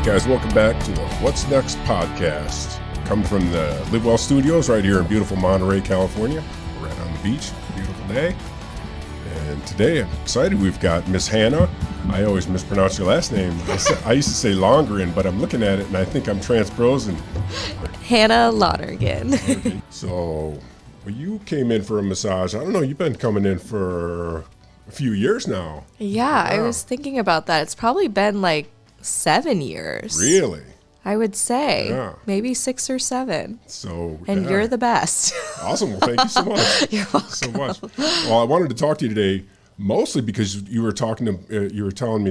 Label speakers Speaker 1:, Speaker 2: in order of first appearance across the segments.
Speaker 1: guys, welcome back to the What's Next podcast. Coming from the Live Well Studios right here in beautiful Monterey, California. We're right on the beach, beautiful day. And today I'm excited. We've got Miss Hannah. I always mispronounce your last name. I used to say Lonergan, but I'm looking at it and I think I'm transposing.
Speaker 2: Hannah Lonergan.
Speaker 1: So, well, you came in for a massage. I don't know, you've been coming in for a few years now.
Speaker 2: Yeah, I was thinking about that. It's probably been like 7 years.
Speaker 1: Really?
Speaker 2: I would say.
Speaker 1: Yeah.
Speaker 2: Maybe 6 or 7.
Speaker 1: So,
Speaker 2: and
Speaker 1: yeah.
Speaker 2: You're the best.
Speaker 1: Awesome. Well, thank you so much.
Speaker 2: You're welcome.
Speaker 1: So much. Well, I wanted to talk to you today mostly because you were telling me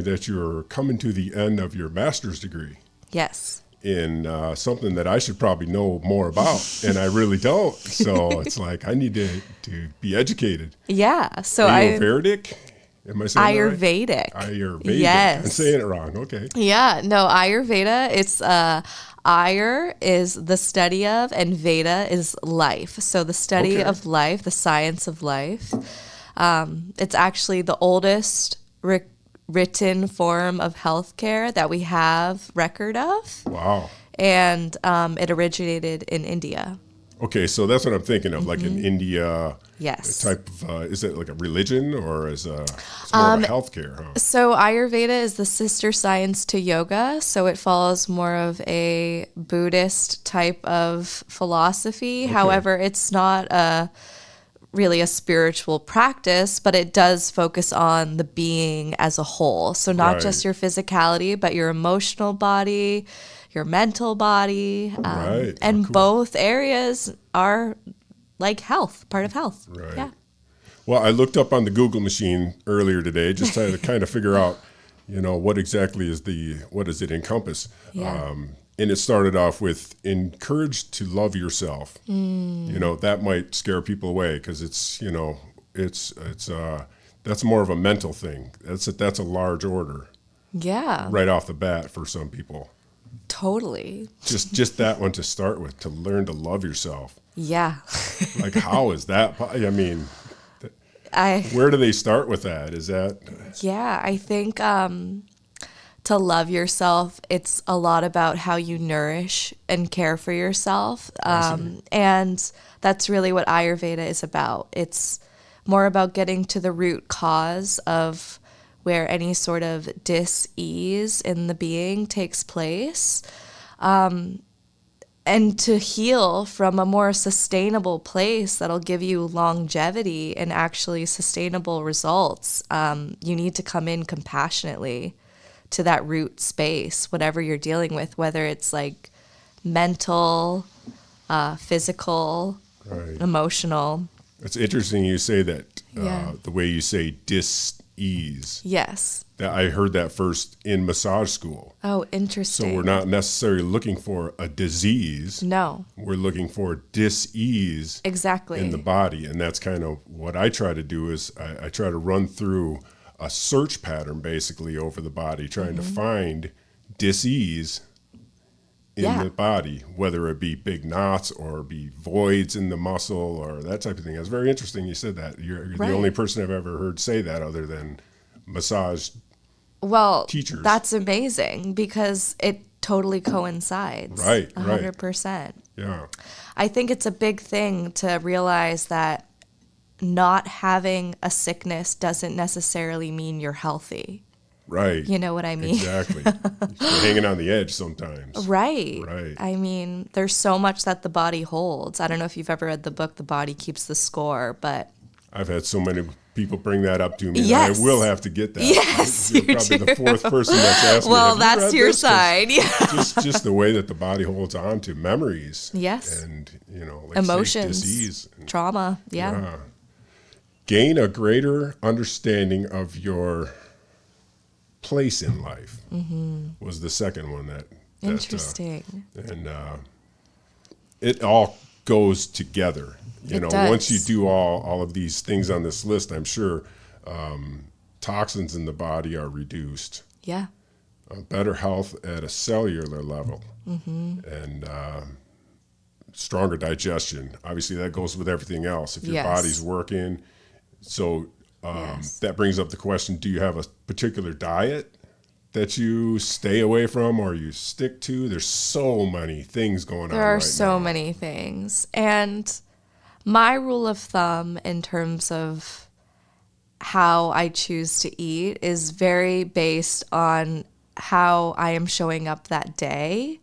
Speaker 1: that you're coming to the end of your master's degree.
Speaker 2: Yes.
Speaker 1: In something that I should probably know more about, and I really don't. So it's like I need to be educated.
Speaker 2: Yeah. So
Speaker 1: Ayurvedic? Am I saying
Speaker 2: Ayurvedic.
Speaker 1: That right? Ayurvedic.
Speaker 2: Yes.
Speaker 1: I'm saying it wrong. Okay.
Speaker 2: Yeah. No, Ayurveda, it's Ayur is the study of, and Veda is life. So the study of life, the science of life. It's actually the oldest written form of healthcare that we have record of.
Speaker 1: Wow.
Speaker 2: And it originated in India.
Speaker 1: Okay, so that's what I'm thinking of, like in India.
Speaker 2: Yes.
Speaker 1: Type of, is it like a religion or it's more of a healthcare? Huh?
Speaker 2: So Ayurveda is the sister science to yoga. So it follows more of a Buddhist type of philosophy.
Speaker 1: Okay.
Speaker 2: However, it's not really a spiritual practice, but it does focus on the being as a whole. So not just your physicality, but your emotional body, your mental body. And cool. Both areas are like health, part of health.
Speaker 1: Right.
Speaker 2: Yeah.
Speaker 1: Well, I looked up on the Google machine earlier today, just to kind of figure out, what exactly what does it encompass?
Speaker 2: Yeah.
Speaker 1: And it started off with encourage to love yourself. That might scare people away because it's that's more of a mental thing. That's a large order.
Speaker 2: Yeah.
Speaker 1: Right off the bat for some people.
Speaker 2: Totally.
Speaker 1: Just that one to start with, to learn to love yourself.
Speaker 2: Yeah.
Speaker 1: Like, how is that? I mean, where do they start with that? Is that?
Speaker 2: Yeah, I think to love yourself, it's a lot about how you nourish and care for yourself. And that's really what Ayurveda is about. It's more about getting to the root cause of where any sort of dis-ease in the being takes place, and to heal from a more sustainable place that'll give you longevity and actually sustainable results. You need to come in compassionately to that root space, whatever you're dealing with, whether it's like mental, physical, emotional.
Speaker 1: It's interesting you say that, the way you say dis-ease.
Speaker 2: Yes.
Speaker 1: I heard that first in massage school.
Speaker 2: Oh, interesting.
Speaker 1: So we're not necessarily looking for a disease.
Speaker 2: No.
Speaker 1: We're looking for dis-ease.
Speaker 2: Exactly.
Speaker 1: In the body. And that's kind of what I try to do is I try to run through a search pattern basically over the body, trying to find dis-ease in the body, whether it be big knots or be voids in the muscle or that type of thing. It's very interesting you said that. You're the only person I've ever heard say that other than massage teachers. That's
Speaker 2: amazing because it totally coincides.
Speaker 1: Right,
Speaker 2: 100%.
Speaker 1: Yeah.
Speaker 2: I think it's a big thing to realize that not having a sickness doesn't necessarily mean you're healthy.
Speaker 1: Right.
Speaker 2: You know what I mean?
Speaker 1: Exactly. You're hanging on the edge sometimes.
Speaker 2: Right. I mean, there's so much that the body holds. I don't know if you've ever read the book, The Body Keeps the Score, but...
Speaker 1: I've had so many people bring that up to me.
Speaker 2: Yes.
Speaker 1: I will have to get that.
Speaker 2: Yes,
Speaker 1: You're probably the fourth person that's asked me.
Speaker 2: Well, that's your sign. Yeah.
Speaker 1: Just the way that the body holds on to memories.
Speaker 2: Yes.
Speaker 1: And, like
Speaker 2: emotions,
Speaker 1: disease. And,
Speaker 2: trauma. Yeah.
Speaker 1: Gain a greater understanding of your place in life was the second one that
Speaker 2: interesting.
Speaker 1: And it all goes together. Once you do all of these things on this list, I'm sure toxins in the body are reduced.
Speaker 2: Yeah.
Speaker 1: Better health at a cellular level, and stronger digestion. Obviously, that goes with everything else. If your body's working, so that brings up the question: do you have a particular diet that you stay away from or you stick to? There's so many things going on right now.
Speaker 2: There are so many things. And my rule of thumb in terms of how I choose to eat is very based on how I am showing up that day.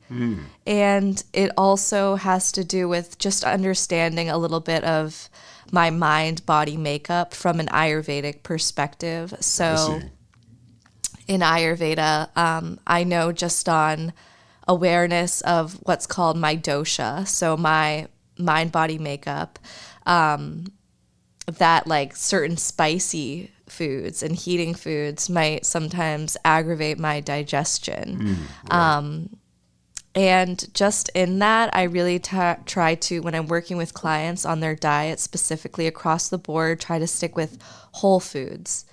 Speaker 2: And it also has to do with just understanding a little bit of my mind-body makeup from an Ayurvedic perspective. So in Ayurveda, I know just on awareness of what's called my dosha, so my mind-body makeup, that like certain spicy foods and heating foods might sometimes aggravate my digestion. And just in that, I really try to, when I'm working with clients on their diet, specifically across the board, try to stick with whole foods,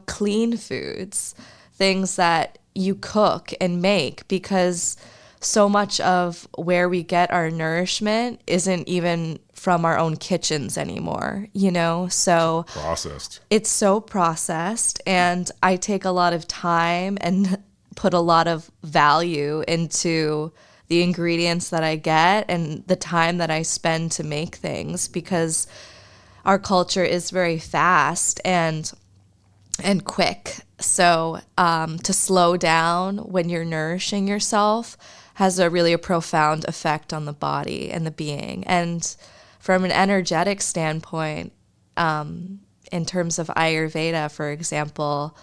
Speaker 2: clean foods, things that you cook and make, because so much of where we get our nourishment isn't even from our own kitchens anymore, so
Speaker 1: processed.
Speaker 2: It's so processed, and I take a lot of time and put a lot of value into the ingredients that I get and the time that I spend to make things, because our culture is very fast and quick. So to slow down when you're nourishing yourself has a really profound effect on the body and the being. And from an energetic standpoint, in terms of Ayurveda, for example,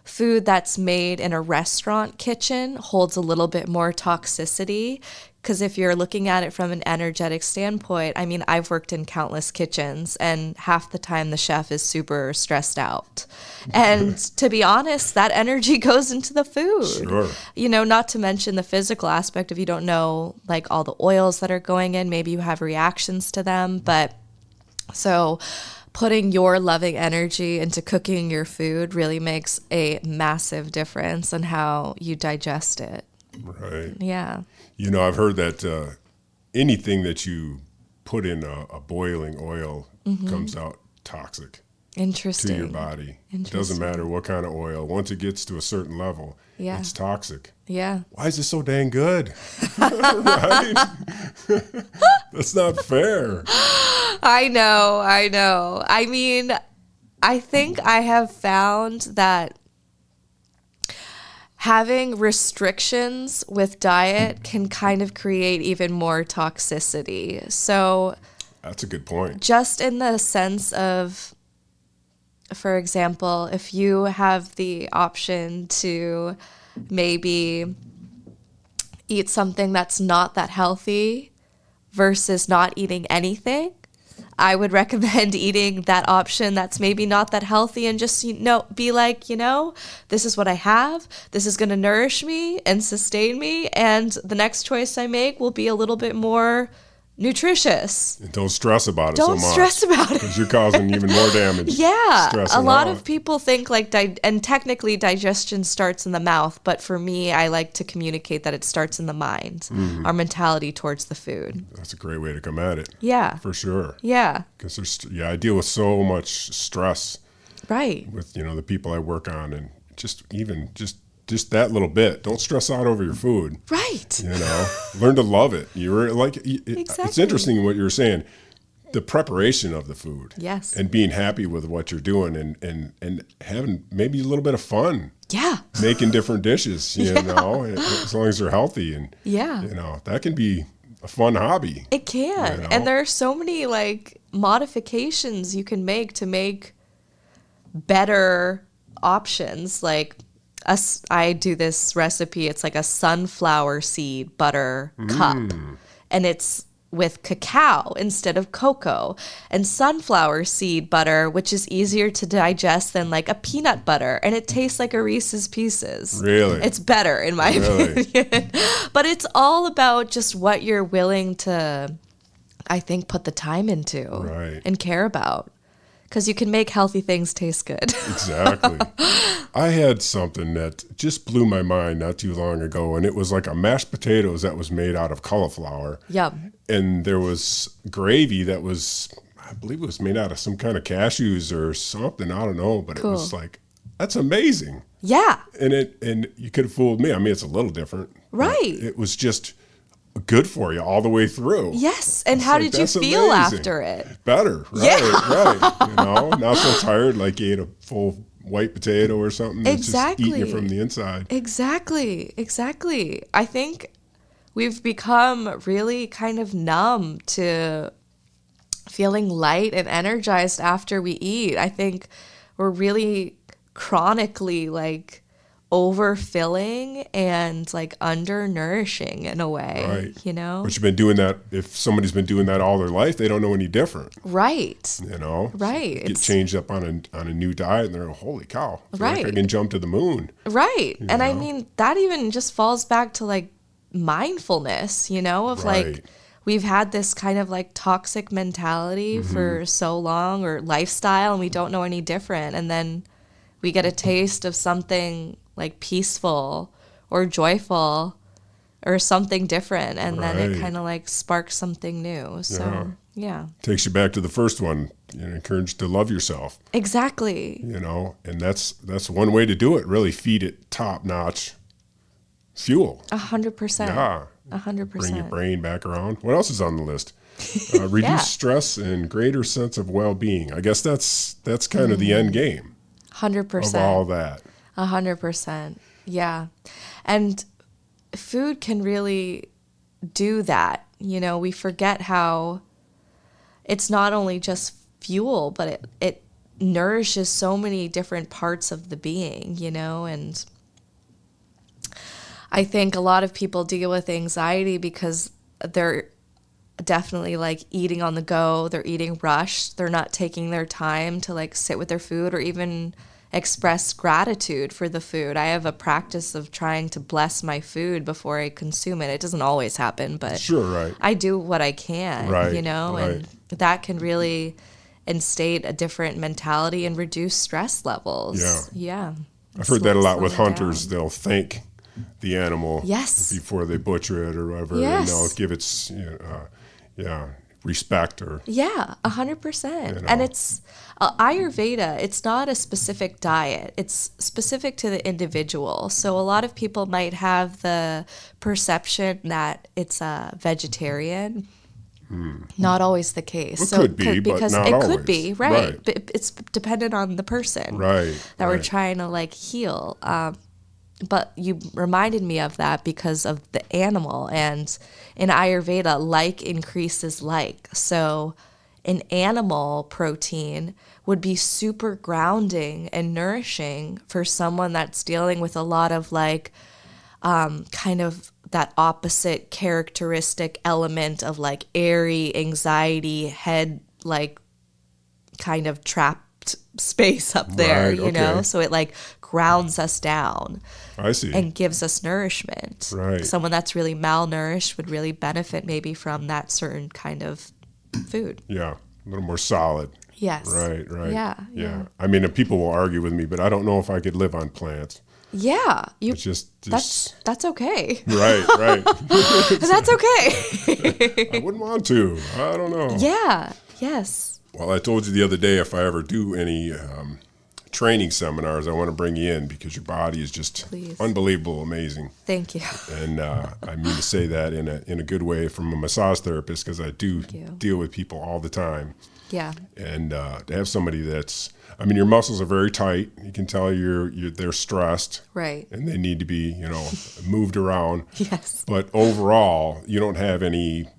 Speaker 2: food that's made in a restaurant kitchen holds a little bit more toxicity, because if you're looking at it from an energetic standpoint, I mean, I've worked in countless kitchens, and half the time the chef is super stressed out. And to be honest, that energy goes into the food.
Speaker 1: Sure.
Speaker 2: Not to mention the physical aspect. If you don't know, like, all the oils that are going in, maybe you have reactions to them. But so putting your loving energy into cooking your food really makes a massive difference in how you digest it.
Speaker 1: Right.
Speaker 2: Yeah.
Speaker 1: I've heard that anything that you put in a boiling oil comes out toxic
Speaker 2: Interesting.
Speaker 1: to your body. It doesn't matter what kind of oil. Once it gets to a certain level, it's toxic.
Speaker 2: Yeah.
Speaker 1: Why is it so dang good? Right? That's not fair.
Speaker 2: I know. I mean, I think I have found that having restrictions with diet can kind of create even more toxicity. So
Speaker 1: that's a good point.
Speaker 2: Just in the sense of, for example, if you have the option to maybe eat something that's not that healthy versus not eating anything, I would recommend eating that option that's maybe not that healthy, and just, be like, this is what I have. This is going to nourish me and sustain me. And the next choice I make will be a little bit more nutritious.
Speaker 1: And don't stress about it so much.
Speaker 2: Don't stress about it.
Speaker 1: Because you're causing even more damage.
Speaker 2: Yeah. A lot of people think and technically digestion starts in the mouth, but for me, I like to communicate that it starts in the mind, our mentality towards the food.
Speaker 1: That's a great way to come at it.
Speaker 2: Yeah.
Speaker 1: For sure.
Speaker 2: Yeah.
Speaker 1: Because I deal with so much stress.
Speaker 2: Right.
Speaker 1: With, the people I work on, and just that little bit. Don't stress out over your food.
Speaker 2: Right.
Speaker 1: Learn to love it. Exactly. It's interesting what you're saying. The preparation of the food.
Speaker 2: Yes.
Speaker 1: And being happy with what you're doing, and having maybe a little bit of fun.
Speaker 2: Yeah.
Speaker 1: Making different dishes, as long as they're healthy, and that can be a fun hobby.
Speaker 2: It can. And there are so many modifications you can make to make better options. I do this recipe. It's like a sunflower seed butter cup, and it's with cacao instead of cocoa, and sunflower seed butter, which is easier to digest than a peanut butter, and it tastes like a Reese's Pieces.
Speaker 1: Really?
Speaker 2: It's better in my opinion. But it's all about just what you're willing to, I think, put the time into and care about. Because you can make healthy things taste good.
Speaker 1: Exactly. I had something that just blew my mind not too long ago, and it was like a mashed potatoes that was made out of cauliflower.
Speaker 2: Yum.
Speaker 1: And there was gravy that was, I believe it was made out of some kind of cashews or something. I don't know, but It was That's amazing.
Speaker 2: Yeah.
Speaker 1: And you could have fooled me. I mean, it's a little different.
Speaker 2: Right.
Speaker 1: It was just good for you all the way through.
Speaker 2: Yes. And how did you feel after it?
Speaker 1: Better. Right. You know, not so tired like you ate a full white potato or something.
Speaker 2: Exactly.
Speaker 1: It's just eating you from the inside.
Speaker 2: Exactly. I think we've become really kind of numb to feeling light and energized after we eat. I think we're really chronically like overfilling and like undernourishing in a way,
Speaker 1: right.
Speaker 2: You know?
Speaker 1: But you've been doing that. If somebody's been doing that all their life, they don't know any different.
Speaker 2: Right.
Speaker 1: You know?
Speaker 2: Right.
Speaker 1: Get changed up on a new diet and they're like, holy cow. I feel
Speaker 2: right.
Speaker 1: like I can jump to the moon.
Speaker 2: Right. And know? I mean, that even just falls back to like mindfulness, you know, of
Speaker 1: right.
Speaker 2: like, we've had this kind of like toxic mentality for so long, or lifestyle, and we don't know any different. And then we get a taste of something like peaceful or joyful or something different. And then it kind of like sparks something new. So, yeah.
Speaker 1: Takes you back to the first one, encouraged to love yourself.
Speaker 2: Exactly.
Speaker 1: You know, and that's one way to do it, really feed it top-notch fuel.
Speaker 2: 100%.
Speaker 1: Yeah.
Speaker 2: 100%.
Speaker 1: Bring your brain back around. What else is on the list? Reduce stress and greater sense of well-being. I guess that's kind of the end game.
Speaker 2: 100%.
Speaker 1: Of all that.
Speaker 2: 100%. Yeah. And food can really do that. You know, we forget how it's not only just fuel, but it nourishes so many different parts of the being, you know, and I think a lot of people deal with anxiety because they're definitely like eating on the go. They're eating rushed. They're not taking their time to like sit with their food or even express gratitude for the food. I have a practice of trying to bless my food before I consume it. It doesn't always happen, but
Speaker 1: sure, right.
Speaker 2: I do what I can,
Speaker 1: right,
Speaker 2: you know,
Speaker 1: right.
Speaker 2: and that can really instate a different mentality and reduce stress levels. Yeah.
Speaker 1: I've heard that a lot with hunters. They'll thank the animal before they butcher it or whatever, and they'll give its respect or
Speaker 2: 100%. And it's Ayurveda. It's not a specific diet. It's specific to the individual. So a lot of people might have the perception that it's a vegetarian. Not always the case.
Speaker 1: It could be,
Speaker 2: because
Speaker 1: but not
Speaker 2: it
Speaker 1: always.
Speaker 2: Could be, right? But it's dependent on the person,
Speaker 1: that
Speaker 2: we're trying to like heal. But you reminded me of that because of the animal, and in Ayurveda, like increases like. So an animal protein would be super grounding and nourishing for someone that's dealing with a lot of like kind of that opposite characteristic element of like airy anxiety, head like kind of trapped space up there, you know? So it like grounds us down.
Speaker 1: I see.
Speaker 2: And gives us nourishment.
Speaker 1: Right.
Speaker 2: Someone that's really malnourished would really benefit maybe from that certain kind of food.
Speaker 1: Yeah, a little more solid.
Speaker 2: Yes.
Speaker 1: Right.
Speaker 2: Yeah.
Speaker 1: I mean, people will argue with me, but I don't know if I could live on plants.
Speaker 2: Yeah,
Speaker 1: it's just
Speaker 2: that's okay.
Speaker 1: Right.
Speaker 2: That's okay.
Speaker 1: I wouldn't want to. I don't know.
Speaker 2: Yeah. Yes.
Speaker 1: Well, I told you the other day, if I ever do any training seminars, I want to bring you in because your body is just unbelievable, amazing.
Speaker 2: Thank you.
Speaker 1: And I mean to say that in a good way from a massage therapist, because I do deal with people all the time.
Speaker 2: Yeah.
Speaker 1: And to have somebody that's, I mean, your muscles are very tight. You can tell they're stressed.
Speaker 2: Right.
Speaker 1: And they need to be, moved around.
Speaker 2: Yes.
Speaker 1: But overall, you don't have any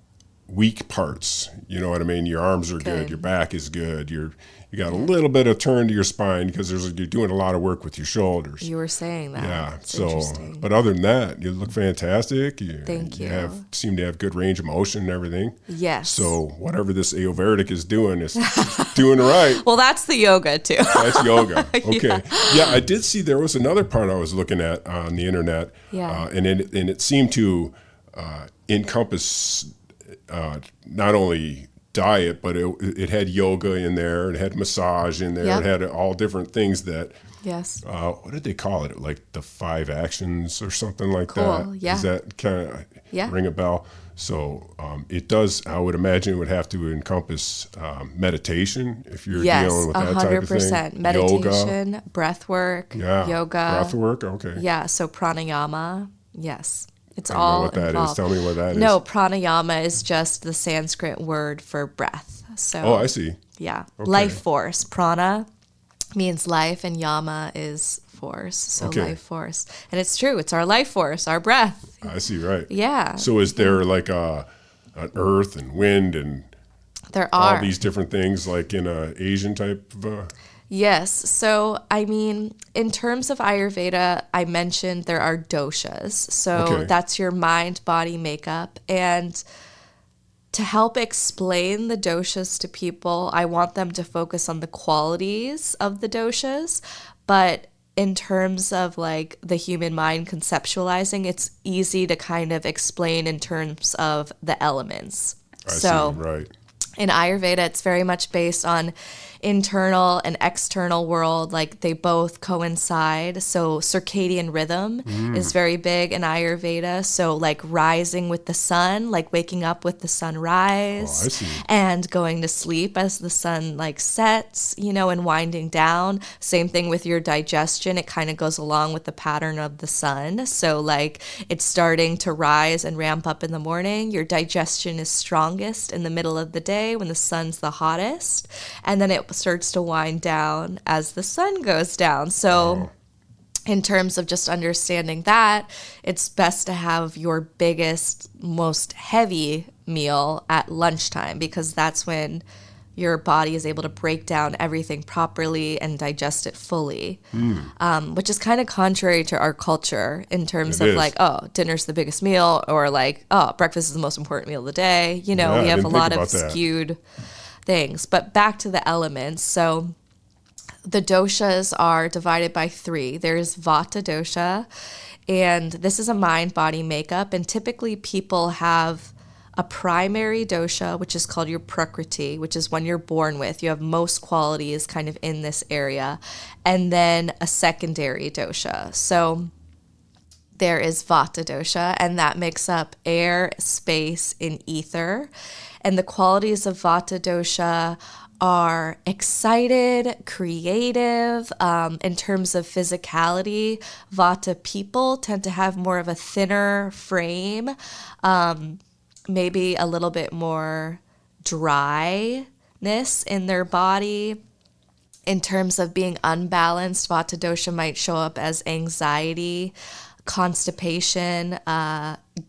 Speaker 1: weak parts. You know what I mean? Your arms are good. Your back is good. You got a little bit of turn to your spine because you're doing a lot of work with your shoulders.
Speaker 2: You were saying that.
Speaker 1: Yeah. But other than that, you look fantastic.
Speaker 2: Thank you.
Speaker 1: You seem to have good range of motion and everything.
Speaker 2: Yes.
Speaker 1: So whatever this Ayurvedic is doing is doing right.
Speaker 2: Well, that's the yoga too.
Speaker 1: That's yoga. Okay. Yeah, I did see there was another part I was looking at on the internet.
Speaker 2: Yeah.
Speaker 1: And it seemed to encompass not only diet, but it had yoga in there, it had massage in there,
Speaker 2: Yep.
Speaker 1: it had all different things that,
Speaker 2: Yes.
Speaker 1: what did they call it? Like the 5 actions or something like
Speaker 2: Cool,
Speaker 1: that.
Speaker 2: yeah.
Speaker 1: Does that kind of
Speaker 2: Yeah.
Speaker 1: ring a bell? So it does, I would imagine it would have to encompass meditation if you're
Speaker 2: Yes,
Speaker 1: dealing with that type of thing.
Speaker 2: 100%. Meditation, breath work,
Speaker 1: Yeah.
Speaker 2: yoga.
Speaker 1: Breath work, okay.
Speaker 2: Yeah, so pranayama. Yes. It's
Speaker 1: I don't know
Speaker 2: all
Speaker 1: what that is.
Speaker 2: involved.
Speaker 1: Tell me what that is.
Speaker 2: No, pranayama is just the Sanskrit word for breath. So
Speaker 1: Oh, I see.
Speaker 2: yeah.
Speaker 1: Okay.
Speaker 2: Life force. Prana means life and yama is force. So
Speaker 1: Okay.
Speaker 2: life force. And it's true. It's our life force, our breath.
Speaker 1: I see, right.
Speaker 2: Yeah.
Speaker 1: So is there like an earth and wind and
Speaker 2: There are.
Speaker 1: all these different things like in a Asian type of...
Speaker 2: Yes. So, I mean, in terms of Ayurveda, I mentioned there are doshas. So
Speaker 1: Okay.
Speaker 2: that's your mind, body, makeup. And to help explain the doshas to people, I want them to focus on the qualities of the doshas. But in terms of like the human mind conceptualizing, it's easy to kind of explain in terms of the elements.
Speaker 1: I see, right.
Speaker 2: In Ayurveda, it's very much based on internal and external world, like they both coincide. So circadian rhythm is very big in Ayurveda. So like rising with the sun, like waking up with the sunrise
Speaker 1: Oh, I see.
Speaker 2: and going to sleep as the sun like sets, and winding down. Same thing with your digestion. It kind of goes along with the pattern of the sun. So like it's starting to rise and ramp up in the morning. Your digestion is strongest in the middle of the day when the sun's the hottest. And then it starts to wind down as the sun goes down. So in terms of just understanding that, it's best to have your biggest, most heavy meal at lunchtime because that's when your body is able to break down everything properly and digest it fully, which is kind of contrary to our culture in terms
Speaker 1: It
Speaker 2: of
Speaker 1: is.
Speaker 2: like, oh, dinner's the biggest meal, or like, oh, breakfast is the most important meal of the day.
Speaker 1: Yeah,
Speaker 2: we
Speaker 1: I
Speaker 2: have a
Speaker 1: didn't think
Speaker 2: lot of
Speaker 1: about that.
Speaker 2: skewed things. But back to the elements. So the doshas are divided by 3. There's Vata dosha, and this is a mind, body, makeup. And typically people have a primary dosha, which is called your prakriti, which is one you're born with. You have most qualities kind of in this area. And then a secondary dosha. So there is Vata dosha, and that makes up air, space, and ether. And the qualities of Vata dosha are excited, creative. In terms of physicality, Vata people tend to have more of a thinner frame, maybe a little bit more dryness in their body. In terms of being unbalanced, Vata dosha might show up as anxiety, constipation,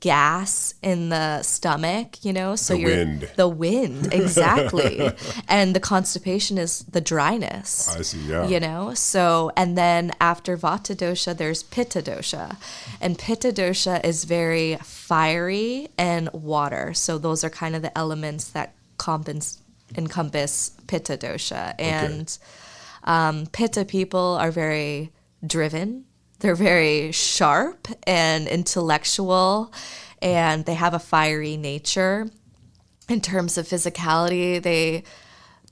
Speaker 2: gas in the stomach, so
Speaker 1: The wind.
Speaker 2: the wind, exactly. And the constipation is the dryness.
Speaker 1: I see, yeah.
Speaker 2: So, and then after Vata dosha, there's Pitta dosha. And Pitta dosha is very fiery and water. So those are kind of the elements that encompass Pitta dosha. And Pitta people are very driven. They're very sharp and intellectual, and they have a fiery nature. In terms of physicality, they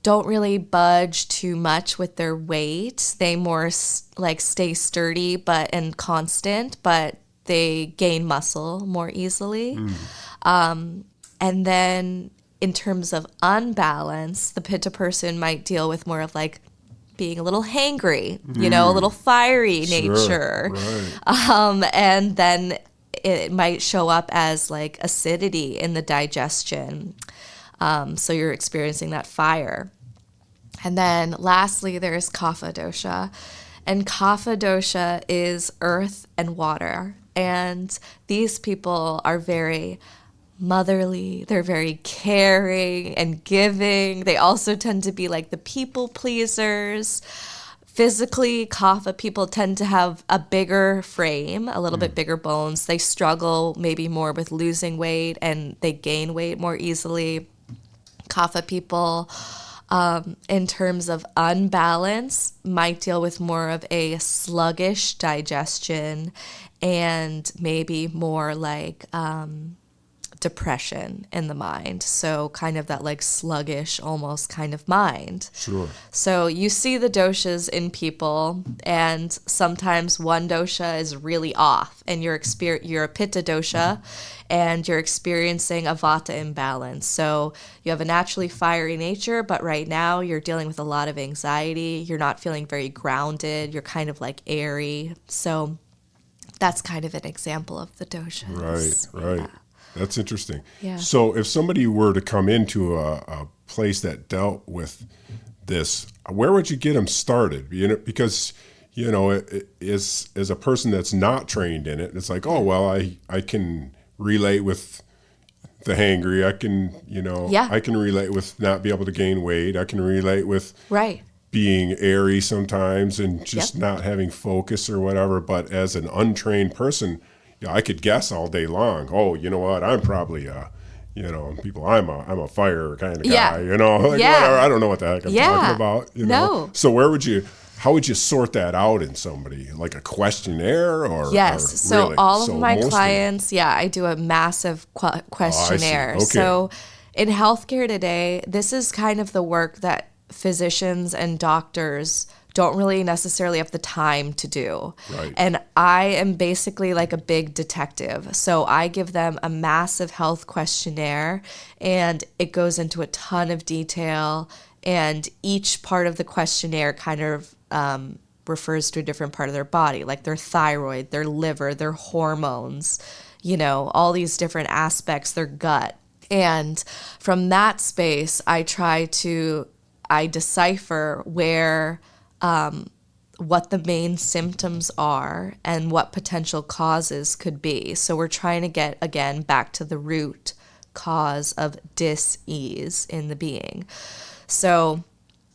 Speaker 2: don't really budge too much with their weight. They more like stay sturdy and constant, but they gain muscle more easily. And then in terms of unbalance, the Pitta person might deal with more of like being a little hangry, a little fiery nature.
Speaker 1: Right.
Speaker 2: And then it might show up as like acidity in the digestion. So you're experiencing that fire. And then lastly, there's Kapha dosha. And Kapha dosha is earth and water. And these people are very motherly, they're very caring and giving. They also tend to be like the people pleasers. Physically, Kapha people tend to have a bigger frame, a little bit bigger bones. They struggle maybe more with losing weight and they gain weight more easily. Kapha people, in terms of unbalance, might deal with more of a sluggish digestion and maybe more like depression in the mind. So kind of that like sluggish, almost kind of mind.
Speaker 1: Sure.
Speaker 2: So you see the doshas in people, and sometimes one dosha is really off, and you're a pitta dosha, and you're experiencing a vata imbalance. So you have a naturally fiery nature, but right now you're dealing with a lot of anxiety. You're not feeling very grounded. You're kind of like airy. So that's kind of an example of the doshas.
Speaker 1: Right.
Speaker 2: Yeah.
Speaker 1: That's interesting.
Speaker 2: Yeah.
Speaker 1: So if somebody were to come into a place that dealt with this, where would you get them started? Because, as a person that's not trained in it, it's like, oh, well, I can relate with the hangry. I can, I can relate with not be able to gain weight. I can relate with being airy sometimes and just not having focus or whatever. But as an untrained person, I could guess all day long. Oh, you know what? I'm probably I'm a fire kind of guy. Whatever. I don't know what the heck I'm talking about.
Speaker 2: No.
Speaker 1: So how would you sort that out in somebody? Like a questionnaire or?
Speaker 2: Yes.
Speaker 1: Or
Speaker 2: so
Speaker 1: really?
Speaker 2: all of my clients, I do a massive questionnaire.
Speaker 1: Okay.
Speaker 2: So in healthcare today, this is kind of the work that physicians and doctors don't really necessarily have the time to do.
Speaker 1: Right.
Speaker 2: And I am basically like a big detective. So I give them a massive health questionnaire, and it goes into a ton of detail, and each part of the questionnaire kind of refers to a different part of their body, like their thyroid, their liver, their hormones, all these different aspects, their gut. And from that space, I decipher where what the main symptoms are and what potential causes could be. So we're trying to get, again, back to the root cause of dis-ease in the being. So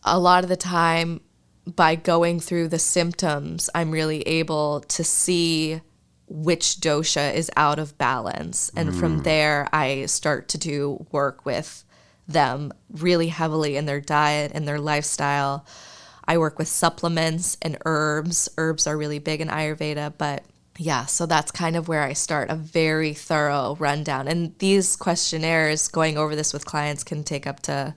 Speaker 2: a lot of the time, by going through the symptoms, I'm really able to see which dosha is out of balance. And from there, I start to do work with them really heavily in their diet and their lifestyle. I work with supplements and herbs. Herbs are really big in Ayurveda, but so that's kind of where I start, a very thorough rundown. And these questionnaires, going over this with clients, can take up to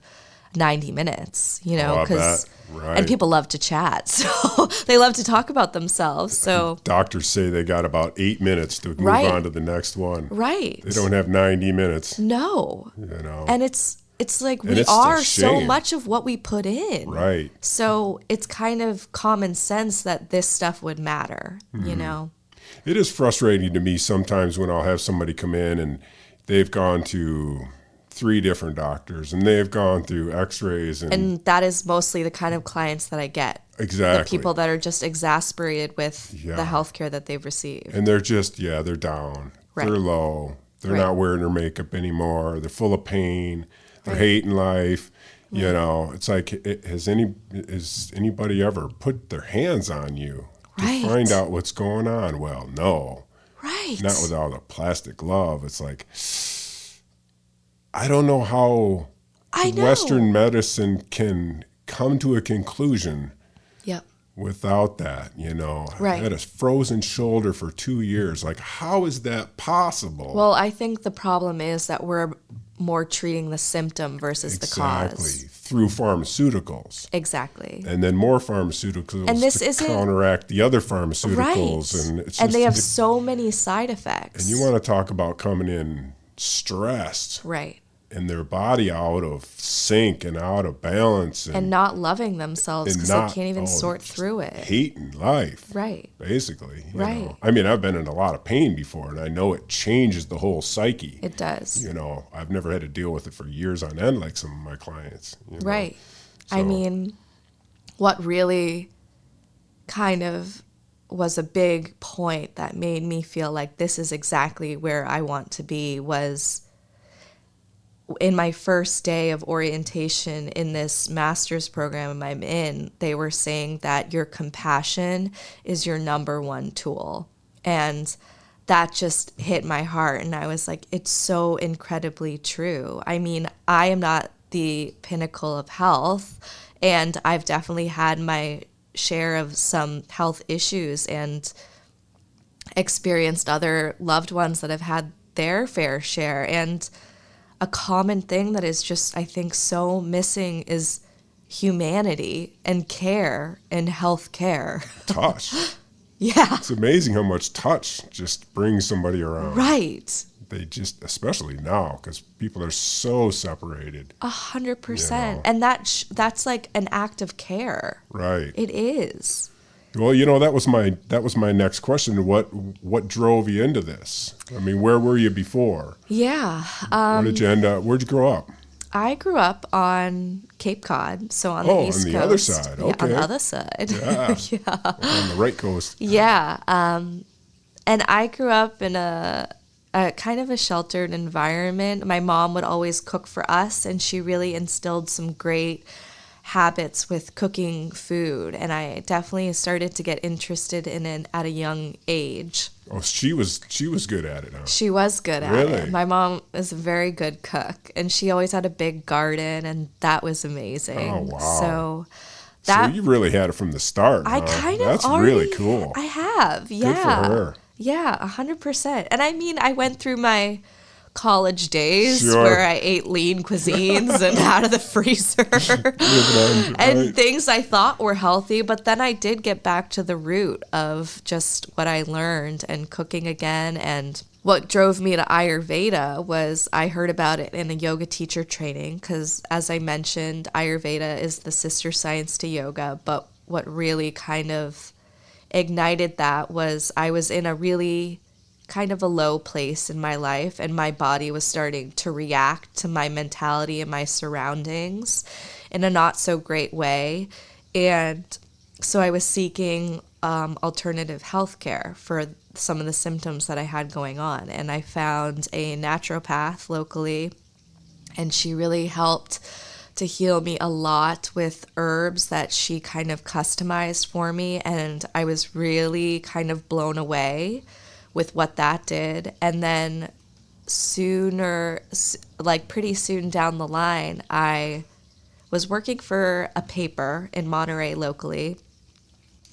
Speaker 2: 90 minutes, because and people love to chat. So they love to talk about themselves. So
Speaker 1: doctors say they got about 8 minutes to move on to the next one.
Speaker 2: Right.
Speaker 1: They don't have 90 minutes.
Speaker 2: No. And it's like
Speaker 1: and
Speaker 2: we
Speaker 1: it's
Speaker 2: are so much of what we put in.
Speaker 1: Right.
Speaker 2: So it's kind of common sense that this stuff would matter,
Speaker 1: It is frustrating to me sometimes when I'll have somebody come in and they've gone to 3 different doctors and they've gone through x-rays.
Speaker 2: And that is mostly the kind of clients that I get.
Speaker 1: Exactly.
Speaker 2: The people that are just exasperated with the healthcare that they've received.
Speaker 1: And they're just, they're down. Right. They're low. They're not wearing their makeup anymore. They're full of pain. They're hating life. It's like, has anybody ever put their hands on you to find out what's going on? Well, no.
Speaker 2: Right.
Speaker 1: Not with all the plastic glove. It's like, I don't know how Western medicine can come to a conclusion without that, I had a frozen shoulder for 2 years. Like, how is that possible?
Speaker 2: Well, I think the problem is that we're more treating the symptom versus the cause.
Speaker 1: Exactly. Through pharmaceuticals.
Speaker 2: Exactly.
Speaker 1: And then more pharmaceuticals
Speaker 2: and this
Speaker 1: to counteract the other pharmaceuticals.
Speaker 2: Right.
Speaker 1: And it's
Speaker 2: and they have so many side effects.
Speaker 1: And you want to talk about coming in stressed.
Speaker 2: Right.
Speaker 1: And their body out of sync and out of balance.
Speaker 2: And not loving themselves because they can't even sort through it.
Speaker 1: Hating life.
Speaker 2: Right.
Speaker 1: Basically. I mean, I've been in a lot of pain before, and I know it changes the whole psyche.
Speaker 2: It does.
Speaker 1: I've never had to deal with it for years on end like some of my clients.
Speaker 2: Right. So. I mean, what really kind of was a big point that made me feel like this is exactly where I want to be was in my first day of orientation in this master's program I'm in, they were saying that your compassion is your number one tool. And that just hit my heart. And I was like, it's so incredibly true. I mean, I am not the pinnacle of health, and I've definitely had my share of some health issues and experienced other loved ones that have had their fair share. And a common thing that is just, I think, so missing is humanity and care and health care.
Speaker 1: Touch.
Speaker 2: Yeah.
Speaker 1: It's amazing how much touch just brings somebody around.
Speaker 2: Right.
Speaker 1: They just, especially now, because people are so separated.
Speaker 2: 100%. And that's like an act of care.
Speaker 1: Right.
Speaker 2: It is.
Speaker 1: Well, that was my next question. What drove you into this? I mean, where were you before?
Speaker 2: Yeah.
Speaker 1: Where did you end up? Where'd you grow up?
Speaker 2: I grew up on Cape Cod, so on the East Coast.
Speaker 1: On the other side. Okay.
Speaker 2: Yeah, on the other side.
Speaker 1: Yeah.
Speaker 2: Yeah.
Speaker 1: On the right coast.
Speaker 2: Yeah. And I grew up in a kind of a sheltered environment. My mom would always cook for us, and she really instilled some great habits with cooking food, and I definitely started to get interested in it at a young age.
Speaker 1: Oh, she was good at it, huh?
Speaker 2: She was good at it. My mom is a very good cook, and she always had a big garden, and that was amazing.
Speaker 1: Oh, wow.
Speaker 2: So
Speaker 1: you really had it from the start.
Speaker 2: I
Speaker 1: huh?
Speaker 2: kind of
Speaker 1: That's
Speaker 2: already,
Speaker 1: really cool.
Speaker 2: I have, yeah.
Speaker 1: Good for her.
Speaker 2: Yeah, 100%. And I mean, I went through my college days
Speaker 1: Sure.
Speaker 2: where I ate lean cuisines and out of the freezer and things I thought were healthy, but then I did get back to the root of just what I learned and cooking again. And what drove me to Ayurveda was I heard about it in a yoga teacher training because, as I mentioned, Ayurveda is the sister science to yoga, but what really kind of ignited that was I was in a really kind of a low place in my life, and my body was starting to react to my mentality and my surroundings in a not so great way. And so I was seeking alternative healthcare for some of the symptoms that I had going on. And I found a naturopath locally, and she really helped to heal me a lot with herbs that she kind of customized for me. And I was really kind of blown away with what that did. And then pretty soon down the line, I was working for a paper in Monterey locally.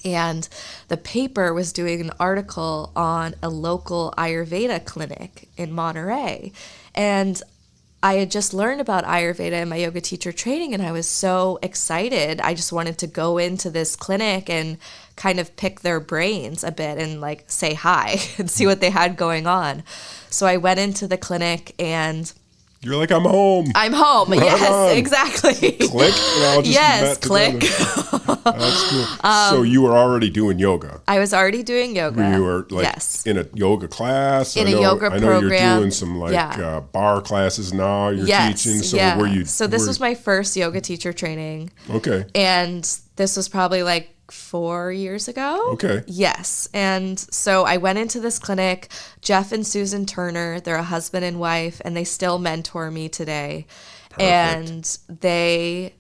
Speaker 2: And the paper was doing an article on a local Ayurveda clinic in Monterey. And I had just learned about Ayurveda in my yoga teacher training, and I was so excited. I just wanted to go into this clinic and kind of pick their brains a bit and like say hi and see what they had going on. So I went into the clinic and
Speaker 1: you're like, I'm home.
Speaker 2: I'm home.
Speaker 1: Right
Speaker 2: yes,
Speaker 1: on.
Speaker 2: exactly.
Speaker 1: Click. And I'll just
Speaker 2: yes, click.
Speaker 1: That's cool. So you were already doing yoga.
Speaker 2: I was already doing yoga.
Speaker 1: You were like in a yoga class.
Speaker 2: In a yoga program.
Speaker 1: I know you're doing some bar classes now. You're teaching. So were you?
Speaker 2: So this was my first yoga teacher training.
Speaker 1: Okay.
Speaker 2: And this was probably like 4 years ago.
Speaker 1: Okay.
Speaker 2: Yes. And so I went into this clinic. Jeff and Susan Turner, they're a husband and wife, and they still mentor me today. Perfect. And they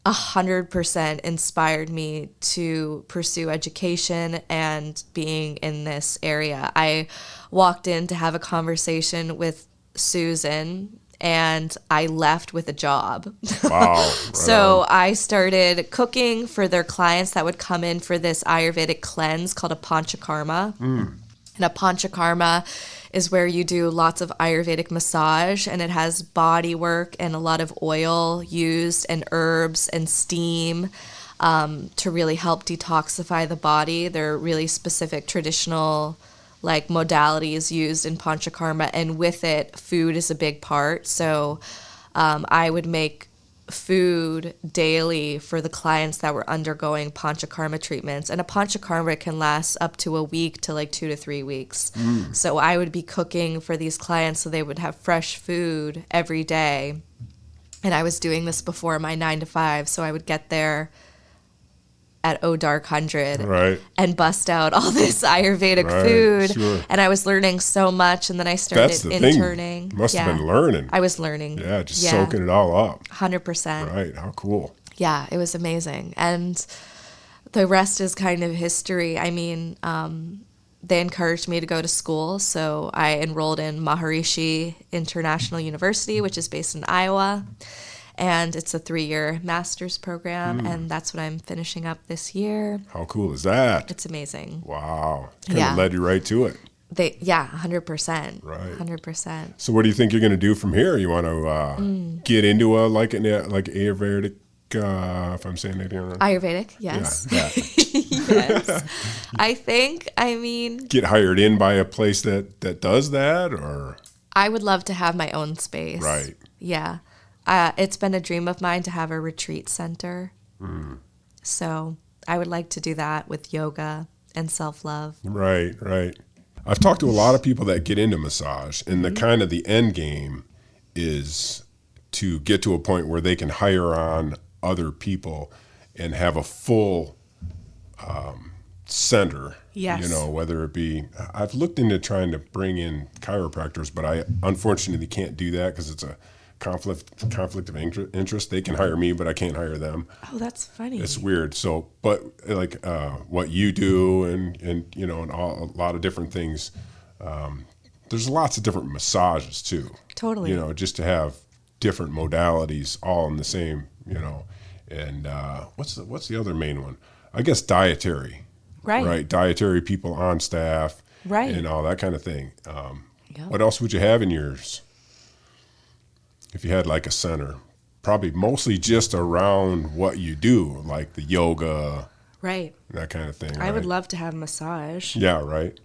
Speaker 2: 100% inspired me to pursue education and being in this area. I walked in to have a conversation with Susan, and I left with a job.
Speaker 1: Wow. Right
Speaker 2: so
Speaker 1: on.
Speaker 2: I started cooking for their clients that would come in for this Ayurvedic cleanse called a Panchakarma. And a Panchakarma is where you do lots of Ayurvedic massage, and it has body work and a lot of oil used and herbs and steam to really help detoxify the body. There are really specific traditional modalities used in Panchakarma, and with it, food is a big part. So I would make food daily for the clients that were undergoing Panchakarma treatments. And a Panchakarma can last up to a week to 2 to 3 weeks. So I would be cooking for these clients so they would have fresh food every day. And I was doing this before my 9 to 5, so I would get there at dark 100 and bust out all this Ayurvedic food.
Speaker 1: Sure.
Speaker 2: And I was learning so much, and then I started interning.
Speaker 1: Thing. Must have been learning.
Speaker 2: I was learning.
Speaker 1: Yeah, just soaking it all up.
Speaker 2: 100%.
Speaker 1: Right, how cool.
Speaker 2: Yeah, it was amazing. And the rest is kind of history. I mean, they encouraged me to go to school, so I enrolled in Maharishi International University, which is based in Iowa. And it's a 3-year master's program, and that's what I'm finishing up this year.
Speaker 1: How cool is that?
Speaker 2: It's amazing.
Speaker 1: Wow. Kind of led you right to it.
Speaker 2: Yeah, 100%.
Speaker 1: Right.
Speaker 2: 100%.
Speaker 1: So what do you think you're going to do from here? You want to get into like Ayurvedic, if I'm saying that right?
Speaker 2: Ayurvedic, yes.
Speaker 1: Yeah,
Speaker 2: Yes. I mean,
Speaker 1: get hired in by a place that does that, or?
Speaker 2: I would love to have my own space.
Speaker 1: Right.
Speaker 2: Yeah. It's been a dream of mine to have a retreat center. So I would like to do that with yoga and self-love.
Speaker 1: Right, right. I've talked to a lot of people that get into massage, and the kind of the end game is to get to a point where they can hire on other people and have a full center.
Speaker 2: Yes.
Speaker 1: You know, whether it be, I've looked into trying to bring in chiropractors, but I unfortunately can't do that because it's a conflict of interest. They can hire me, but I can't hire them.
Speaker 2: Oh, that's funny.
Speaker 1: It's weird. So, but like what you do and you know, and a lot of different things. There's lots of different massages too.
Speaker 2: Totally.
Speaker 1: You know, just to have different modalities all in the same, you know. And what's the other main one? I guess dietary.
Speaker 2: Right.
Speaker 1: Right. Dietary people on staff.
Speaker 2: Right.
Speaker 1: And all that kind of thing.
Speaker 2: Yep.
Speaker 1: What else would you have in yours? If you had like a center, probably mostly just around what you do, like the yoga,
Speaker 2: Right.
Speaker 1: that kind of thing.
Speaker 2: I would
Speaker 1: right?
Speaker 2: love to have massage.
Speaker 1: Yeah, right.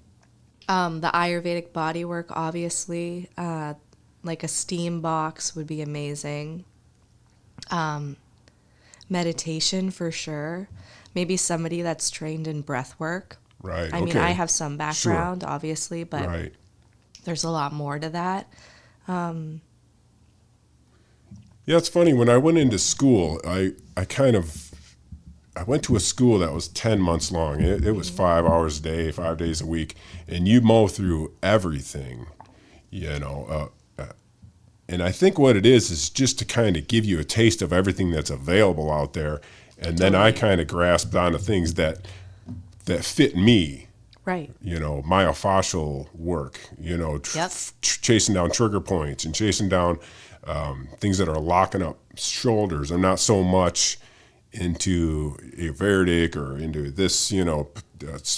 Speaker 2: The Ayurvedic bodywork, obviously, like a steam box would be amazing. Meditation for sure. Maybe somebody that's trained in breath work.
Speaker 1: Right.
Speaker 2: I mean, I have some background, obviously, but
Speaker 1: right.
Speaker 2: there's a lot more to that.
Speaker 1: Yeah, it's funny. When I went into school, I went to a school that was 10 months long. It was 5 hours a day, 5 days a week, and you mow through everything, you know. And I think what it is just to kind of give you a taste of everything that's available out there. And then I kind of grasped onto things that fit me.
Speaker 2: Right.
Speaker 1: You know, myofascial work, you know,
Speaker 2: Yep.
Speaker 1: chasing down trigger points and chasing down things that are locking up shoulders. I'm not so much into Ayurvedic or into this, you know,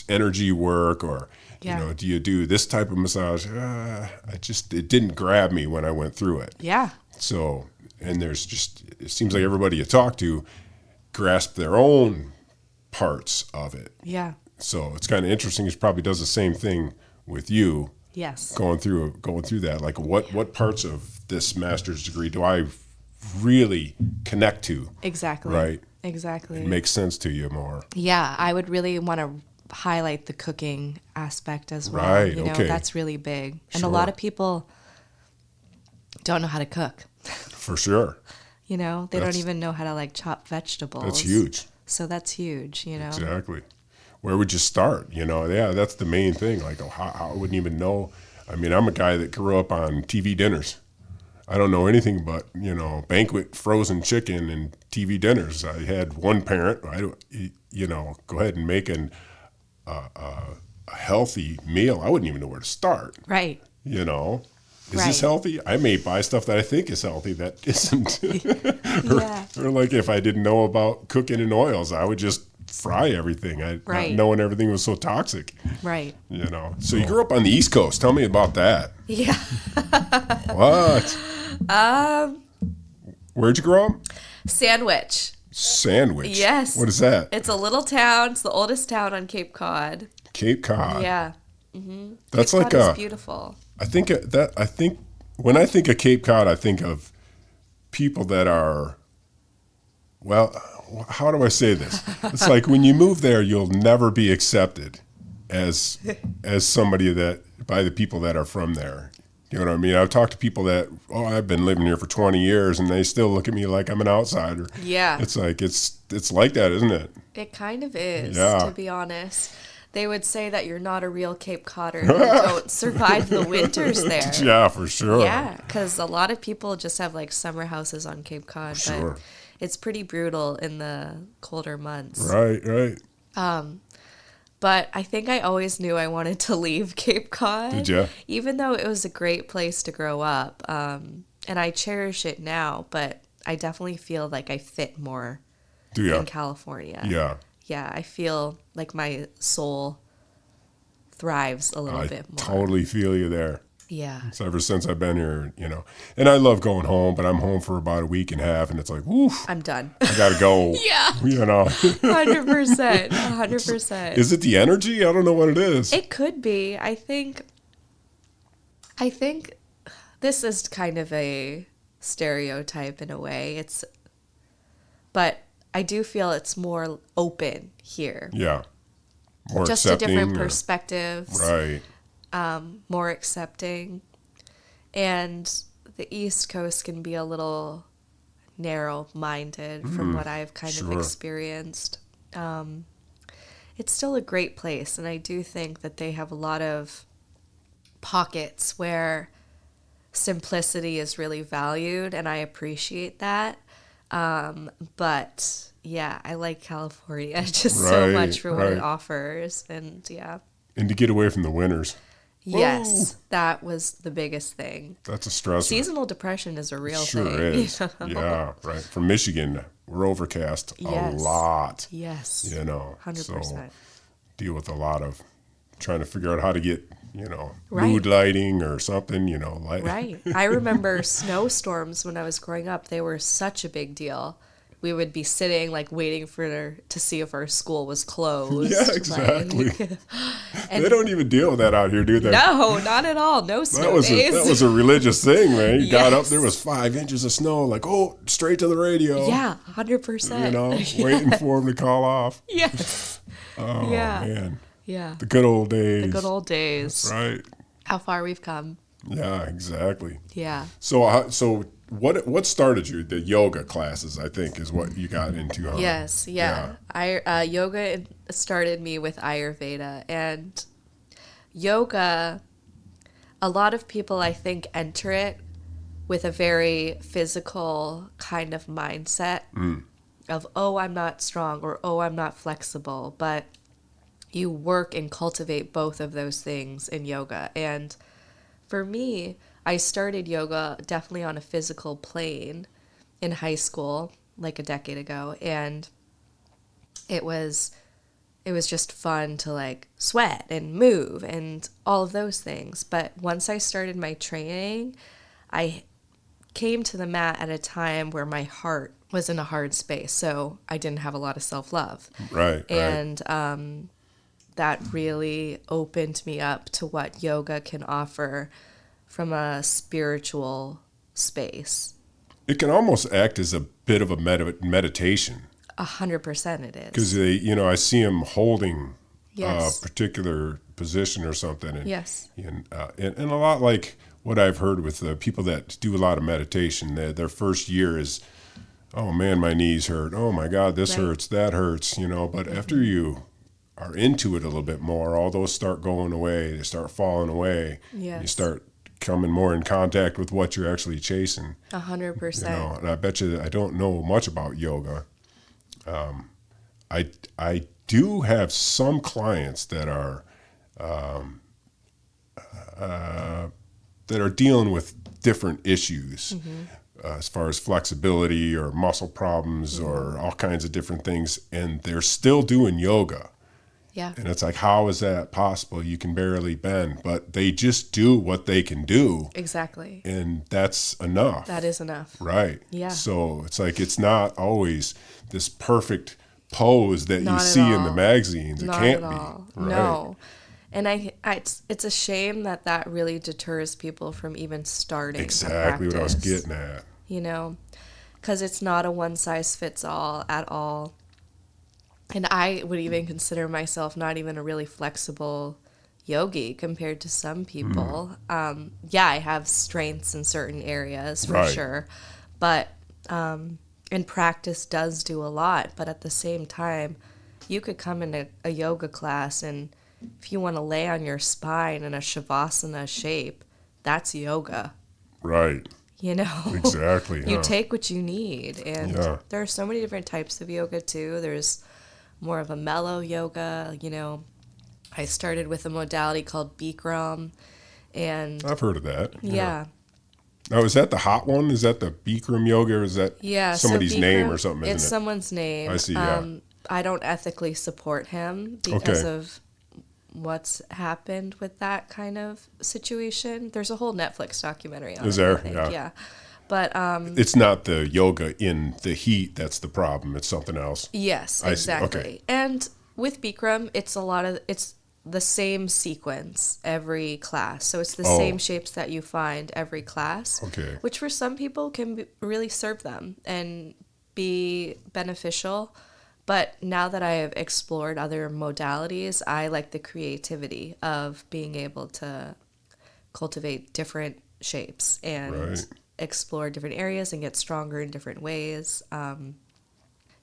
Speaker 1: energy work or, you know, do you do this type of massage? It didn't grab me when I went through it.
Speaker 2: Yeah.
Speaker 1: So, and it seems like everybody you talk to grasp their own parts of it.
Speaker 2: Yeah.
Speaker 1: So it's kind of interesting. It probably does the same thing with you.
Speaker 2: Yes.
Speaker 1: Going through that. Like what parts of this master's degree do I really connect to?
Speaker 2: Exactly.
Speaker 1: Right.
Speaker 2: Exactly.
Speaker 1: It makes sense to you more.
Speaker 2: Yeah, I would really want to highlight the cooking aspect as well.
Speaker 1: Right,
Speaker 2: You know,
Speaker 1: okay.
Speaker 2: that's really big. And a
Speaker 1: Sure.
Speaker 2: lot of people don't know how to cook.
Speaker 1: For sure.
Speaker 2: You know, they don't even know how to like chop vegetables.
Speaker 1: That's huge.
Speaker 2: So that's huge, you know.
Speaker 1: Exactly. Where would you start? You know, yeah, that's the main thing. Like, I wouldn't even know. I mean, I'm a guy that grew up on TV dinners. I don't know anything but, you know, banquet frozen chicken and TV dinners. I had one parent, you know, go ahead and make a healthy meal. I wouldn't even know where to start.
Speaker 2: Right.
Speaker 1: You know, is
Speaker 2: Right.
Speaker 1: this healthy? I may buy stuff that I think is healthy that isn't.
Speaker 2: Yeah.
Speaker 1: Or like if I didn't know about cooking in oils, I would just fry everything. Not
Speaker 2: Right.
Speaker 1: knowing everything was so toxic.
Speaker 2: Right.
Speaker 1: You know. So you grew up on the East Coast. Tell me about that.
Speaker 2: Yeah.
Speaker 1: What? Where'd you grow up?
Speaker 2: Sandwich.
Speaker 1: Sandwich.
Speaker 2: Yes.
Speaker 1: What is that?
Speaker 2: It's a little town. It's the oldest town on Cape Cod.
Speaker 1: Cape Cod.
Speaker 2: Yeah.
Speaker 1: That's
Speaker 2: Cape
Speaker 1: like
Speaker 2: Cod is beautiful.
Speaker 1: I think when I think of Cape Cod, I think of people that are, well, how do I say this? It's like when you move there, you'll never be accepted as somebody by the people that are from there. You know what I mean? I've talked to people that, I've been living here for 20 years, and they still look at me like I'm an outsider.
Speaker 2: Yeah.
Speaker 1: It's like, it's like that, isn't it?
Speaker 2: It kind of is,
Speaker 1: Yeah.
Speaker 2: to be honest. They would say that you're not a real Cape Codder. You don't survive the winters there.
Speaker 1: Yeah, for sure.
Speaker 2: Yeah, because a lot of people just have like summer houses on Cape Cod,
Speaker 1: Sure.
Speaker 2: but it's pretty brutal in the colder months.
Speaker 1: Right, right.
Speaker 2: But I think I always knew I wanted to leave Cape Cod.
Speaker 1: Did ya?
Speaker 2: Even though it was a great place to grow up. And I cherish it now, but I definitely feel like I fit more
Speaker 1: Do ya?
Speaker 2: in California.
Speaker 1: Yeah.
Speaker 2: Yeah, I feel like my soul thrives a little bit more.
Speaker 1: Totally feel you there.
Speaker 2: Yeah.
Speaker 1: So ever since I've been here, and I love going home, but I'm home for about a week and a half, and it's like, woof.
Speaker 2: I'm done.
Speaker 1: I got to go.
Speaker 2: Yeah. 100%. 100%.
Speaker 1: Is it the energy? I don't know what it is.
Speaker 2: It could be. I think this is kind of a stereotype in a way. But I do feel it's more open here.
Speaker 1: Yeah. More
Speaker 2: just
Speaker 1: accepting.
Speaker 2: A different perspectives.
Speaker 1: Right.
Speaker 2: More accepting. And the East Coast can be a little narrow-minded from what I've kind of experienced. It's still a great place, and I do think that they have a lot of pockets where simplicity is really valued, and I appreciate that. But yeah, I like California just so much for what it offers, and yeah.
Speaker 1: And to get away from the winters.
Speaker 2: Yes, that was the biggest thing.
Speaker 1: That's a stressor.
Speaker 2: Seasonal depression is a real thing.
Speaker 1: Sure is. Yeah, right. From Michigan, we're overcast a lot.
Speaker 2: Yes.
Speaker 1: 100%. So deal with a lot of trying to figure out how to get, mood lighting or something,
Speaker 2: Right. I remember snowstorms when I was growing up. They were such a big deal. We would be sitting waiting to see if our school was closed.
Speaker 1: Yeah, exactly. And they don't even deal with that out here, do they?
Speaker 2: No, not at all. No snow days.
Speaker 1: That was a religious thing, man. You got up, there was 5 inches of snow, straight to the radio.
Speaker 2: Yeah, 100%.
Speaker 1: Waiting for them to call off.
Speaker 2: Yes.
Speaker 1: Oh,
Speaker 2: yeah.
Speaker 1: Man.
Speaker 2: Yeah.
Speaker 1: The good old days.
Speaker 2: The good old days.
Speaker 1: Right.
Speaker 2: How far we've come.
Speaker 1: Yeah, exactly.
Speaker 2: Yeah.
Speaker 1: So what started you? The yoga classes, I think, is what you got into. Huh?
Speaker 2: Yes, yeah. Yoga started me with Ayurveda, and yoga, a lot of people, I think, enter it with a very physical kind of mindset of, oh, I'm not strong, or oh, I'm not flexible, but you work and cultivate both of those things in yoga. And for me, I started yoga definitely on a physical plane in high school, a decade ago, and it was just fun to sweat and move and all of those things. But once I started my training, I came to the mat at a time where my heart was in a hard space, so I didn't have a lot of self-love.
Speaker 1: Right.
Speaker 2: And that really opened me up to what yoga can offer from a spiritual space.
Speaker 1: It can almost act as a bit of a meditation.
Speaker 2: 100% it is.
Speaker 1: Because I see them holding a particular position or something. And,
Speaker 2: yes.
Speaker 1: And a lot like what I've heard with people that do a lot of meditation, their first year is, oh man, my knees hurt. Oh my God, this hurts, that hurts, But after you are into it a little bit more, all those start going away. They start falling away.
Speaker 2: Yes.
Speaker 1: You start coming more in contact with what you're actually chasing.
Speaker 2: 100%.
Speaker 1: And I bet you that I don't know much about yoga. I do have some clients that are dealing with different issues as far as flexibility or muscle problems or all kinds of different things, and they're still doing yoga.
Speaker 2: Yeah.
Speaker 1: And it's how is that possible? You can barely bend, but they just do what they can do.
Speaker 2: Exactly.
Speaker 1: And that's enough.
Speaker 2: That is enough.
Speaker 1: Right.
Speaker 2: Yeah.
Speaker 1: So it's it's not always this perfect pose that you see in the magazines.
Speaker 2: Not
Speaker 1: it can't
Speaker 2: at
Speaker 1: be.
Speaker 2: all.
Speaker 1: Right.
Speaker 2: No. And it's a shame that really deters people from even starting.
Speaker 1: Exactly what I was getting at.
Speaker 2: Because it's not a one-size-fits-all at all. And I would even consider myself not even a really flexible yogi compared to some people. I have strengths in certain areas for sure. But and practice does do a lot. But at the same time, you could come in a yoga class, and if you want to lay on your spine in a shavasana shape, that's yoga.
Speaker 1: Right.
Speaker 2: Exactly. You take what you need. And there are so many different types of yoga too. There's more of a mellow yoga. I started with a modality called Bikram, and
Speaker 1: I've heard of that.
Speaker 2: Yeah.
Speaker 1: Now, is that the hot one? Is that the Bikram yoga, or is that somebody's name or something?
Speaker 2: It's someone's name.
Speaker 1: I see. Yeah.
Speaker 2: I don't ethically support him because of what's happened with that kind of situation. There's a whole Netflix documentary on
Speaker 1: Is
Speaker 2: it,
Speaker 1: there?
Speaker 2: I think.
Speaker 1: Yeah.
Speaker 2: Yeah. But
Speaker 1: it's not the yoga in the heat that's the problem. It's something else.
Speaker 2: yes,
Speaker 1: I see.
Speaker 2: exactly.
Speaker 1: Okay.
Speaker 2: And with Bikram, it's the same sequence every class. So it's the same shapes that you find every class.
Speaker 1: Okay.
Speaker 2: Which for some people can really serve them and be beneficial. But now that I have explored other modalities, I like the creativity of being able to cultivate different shapes and
Speaker 1: Right.
Speaker 2: explore different areas and get stronger in different ways.